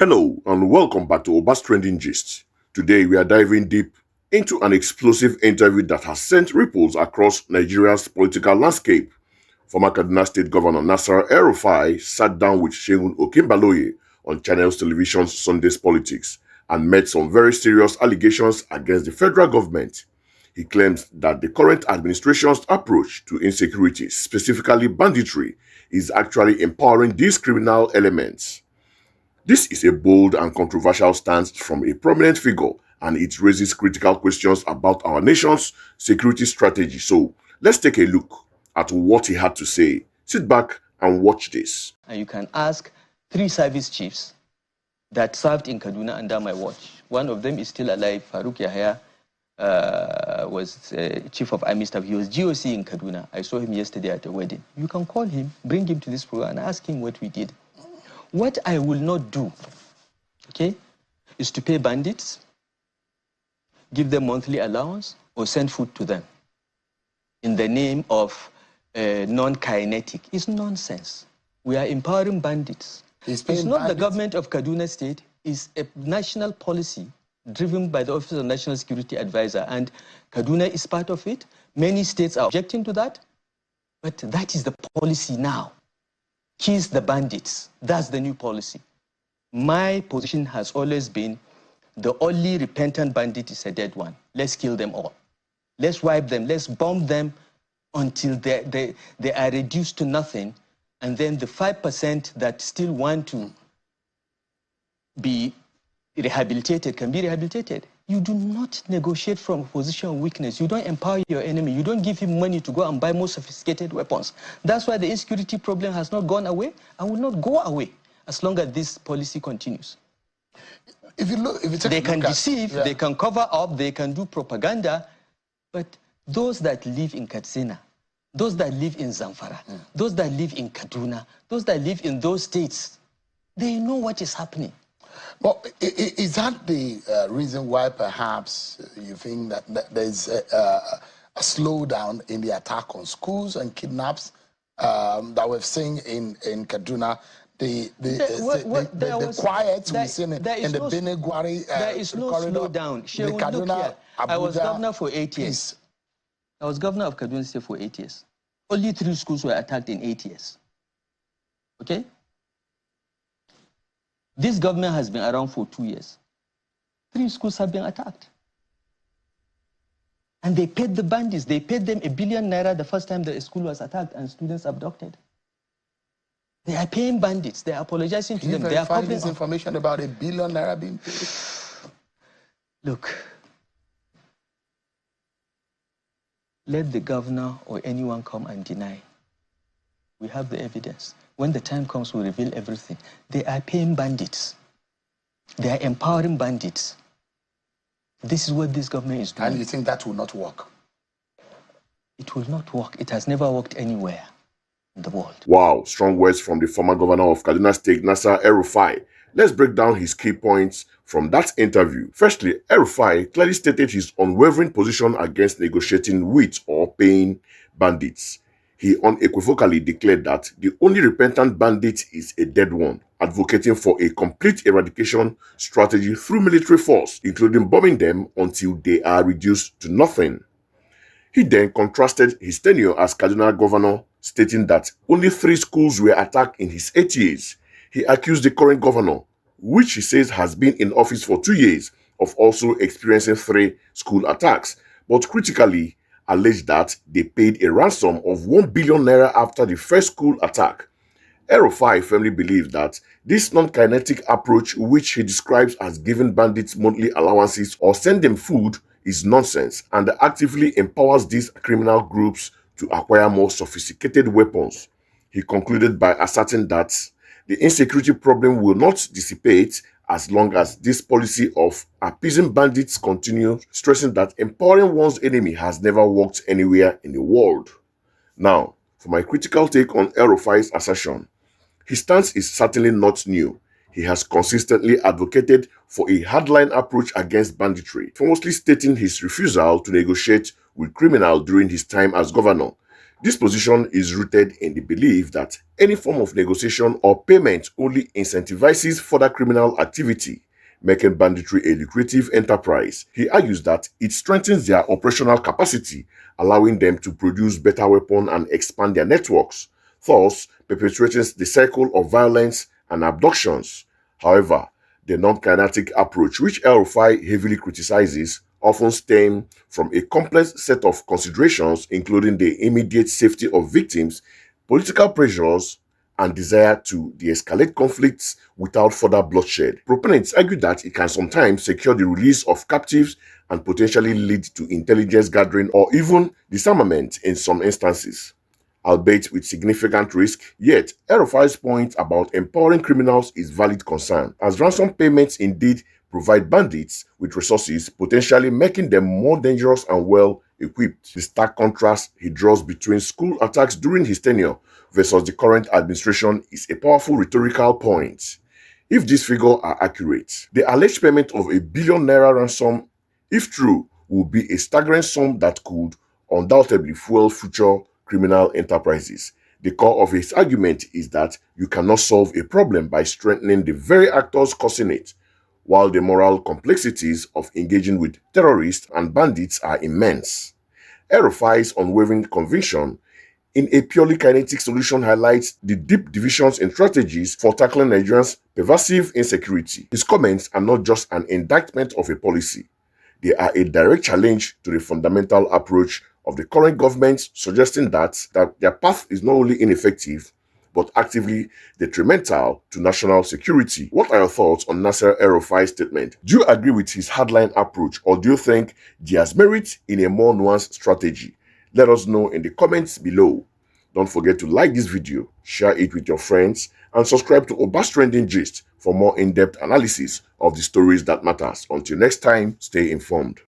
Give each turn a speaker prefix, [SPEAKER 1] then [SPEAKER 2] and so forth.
[SPEAKER 1] Hello and welcome back to Oba's Trending Gist. Today we are diving deep into an explosive interview that has sent ripples across Nigeria's political landscape. Former Kaduna State Governor Nasir El-Rufai sat down with Seun Okinbaloye on Channels Television's Sunday's Politics and made some very serious allegations against the federal government. He claims that the current administration's approach to insecurity, specifically banditry, is actually empowering these criminal elements. This is a bold and controversial stance from a prominent figure, and it raises critical questions about our nation's security strategy. So, let's take a look at what he had to say. Sit back and watch this.
[SPEAKER 2] And you can ask 3 service chiefs that served in Kaduna under my watch. One of them is still alive. Farouk Yahya was chief of army staff. He was GOC in Kaduna. I saw him yesterday at a wedding. You can call him, bring him to this program and ask him what we did. What I will not do, okay, is to pay bandits, give them monthly allowance, or send food to them in the name of non-kinetic. It's nonsense. We are empowering bandits. It's not the government of Kaduna State. It's a national policy driven by the Office of National Security Advisor, and Kaduna is part of it. Many states are objecting to that, but that is the policy now. Kiss the bandits. That's the new policy. My position has always been the only repentant bandit is a dead one. Let's kill them all. Let's wipe them. Let's bomb them until they are reduced to nothing. And then the 5% that still want to be rehabilitated can be rehabilitated. You do not negotiate from a position of weakness. You don't empower your enemy. You don't give him money to go and buy more sophisticated weapons. That's why the insecurity problem has not gone away and will not go away as long as this policy continues. They can deceive, they can cover up, they can do propaganda, but those that live in Katsina, those that live in Zamfara, those that live in Kaduna, those that live in those states, they know what is happening.
[SPEAKER 3] Well, is that the reason why perhaps you think that there's a slowdown in the attack on schools and kidnaps that we've seen in Kaduna? The quiet we've seen in the Benegwari
[SPEAKER 2] there is no slowdown. Kaduna, I was governor for 8 years. I was governor of Kaduna State for 8 years. Only 3 schools were attacked in 8 years. Okay? This government has been around for 2 years. 3 schools have been attacked. And they paid the bandits. They paid them ₦1 billion the first time the school was attacked and students abducted. They are paying bandits. They are apologizing to them. They are
[SPEAKER 3] covering this information about ₦1 billion being paid.
[SPEAKER 2] Look, let the governor or anyone come and deny. We have the evidence. When the time comes, we'll reveal everything. They are paying bandits. They are empowering bandits. This is what this government is doing.
[SPEAKER 3] And you think that will not work?
[SPEAKER 2] It will not work. It has never worked anywhere in the world.
[SPEAKER 1] Wow, strong words from the former governor of Kaduna State, Nasir El-Rufai. Let's break down his key points from that interview. Firstly, El-Rufai clearly stated his unwavering position against negotiating with or paying bandits. He unequivocally declared that the only repentant bandit is a dead one, advocating for a complete eradication strategy through military force, including bombing them until they are reduced to nothing. He then contrasted his tenure as Kaduna governor, stating that only 3 schools were attacked in his 8 years. He accused the current governor, which he says has been in office for 2 years, of also experiencing 3 school attacks, but critically alleged that they paid a ransom of ₦1 billion after the first school attack. El-Rufai firmly believes that this non-kinetic approach, which he describes as giving bandits monthly allowances or send them food, is nonsense and actively empowers these criminal groups to acquire more sophisticated weapons. He concluded by asserting that the insecurity problem will not dissipate as long as this policy of appeasing bandits continues, stressing that empowering one's enemy has never worked anywhere in the world. Now, for my critical take on El-Rufai's assertion, his stance is certainly not new. He has consistently advocated for a hardline approach against banditry, famously stating his refusal to negotiate with criminals during his time as governor. This position is rooted in the belief that any form of negotiation or payment only incentivizes further criminal activity, making banditry a lucrative enterprise. He argues that it strengthens their operational capacity, allowing them to produce better weapons and expand their networks, thus perpetuating the cycle of violence and abductions. However, the non-kinetic approach, which El-Rufai heavily criticizes, often stem from a complex set of considerations, including the immediate safety of victims, political pressures, and desire to de-escalate conflicts without further bloodshed. Proponents argue that it can sometimes secure the release of captives and potentially lead to intelligence gathering or even disarmament in some instances. Albeit with significant risk, yet El-Rufai's point about empowering criminals is valid concern, as ransom payments indeed provide bandits with resources, potentially making them more dangerous and well-equipped. The stark contrast he draws between school attacks during his tenure versus the current administration is a powerful rhetorical point. If these figures are accurate, the alleged payment of a billion naira ransom, if true, will be a staggering sum that could undoubtedly fuel future criminal enterprises. The core of his argument is that you cannot solve a problem by strengthening the very actors causing it, while the moral complexities of engaging with terrorists and bandits are immense. El-Rufai's unwavering conviction in a purely kinetic solution highlights the deep divisions in strategies for tackling Nigerians' pervasive insecurity. His comments are not just an indictment of a policy. They are a direct challenge to the fundamental approach of the current government, suggesting that their path is not only ineffective, but actively detrimental to national security. What are your thoughts on Nasir El-Rufai's statement? Do you agree with his hardline approach, or do you think there's merit in a more nuanced strategy? Let us know in the comments below. Don't forget to like this video, share it with your friends, and subscribe to Obas Trending Gist for more in-depth analysis of the stories that matters. Until next time, stay informed.